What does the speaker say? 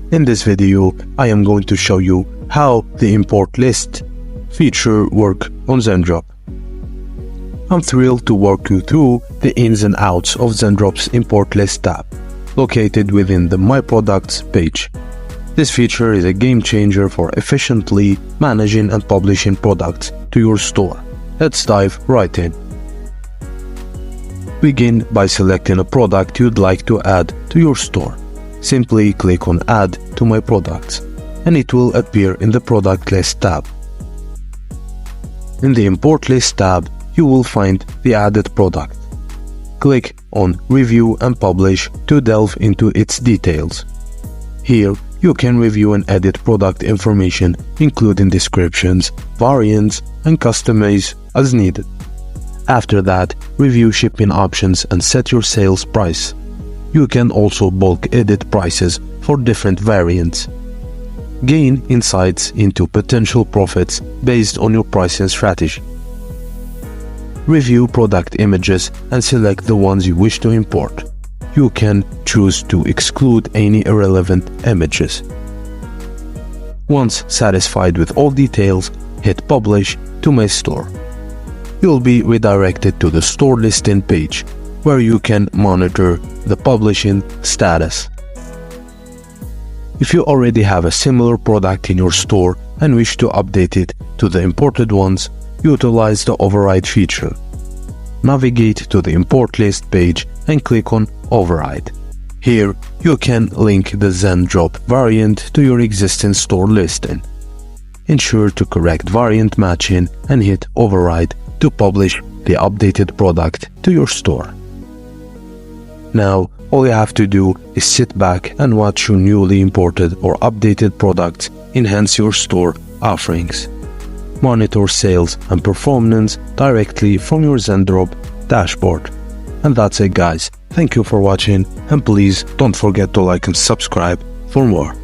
In this video, I am going to show you how the import list feature works on Zendrop. I'm thrilled to walk you through the ins and outs of Zendrop's import list tab, located within the My Products page. This feature is a game changer for efficiently managing and publishing products to your store. Let's dive right in. Begin by selecting a product you'd like to add to your store. Simply click on Add to My Products, and it will appear in the Product List tab. In the Import List tab, you will find the added product. Click on Review and Publish to delve into its details. Here, you can review and edit product information, including descriptions, variants, and customize as needed. After that, review shipping options and set your sales price. You can also bulk edit prices for different variants. Gain insights into potential profits based on your pricing strategy. Review product images and select the ones you wish to import. You can choose to exclude any irrelevant images. Once satisfied with all details, hit Publish to My Store. You'll be redirected to the store listing page, where you can monitor the publishing status. If you already have a similar product in your store and wish to update it to the imported ones, utilize the Override feature. Navigate to the Import List page and click on Override. Here, you can link the Zendrop variant to your existing store listing. Ensure to correct variant matching and hit Override to publish the updated product to your store. Now, all you have to do is sit back and watch your newly imported or updated products enhance your store offerings. Monitor sales and performance directly from your Zendrop dashboard. And that's it, guys. Thank you for watching, and please don't forget to like and subscribe for more.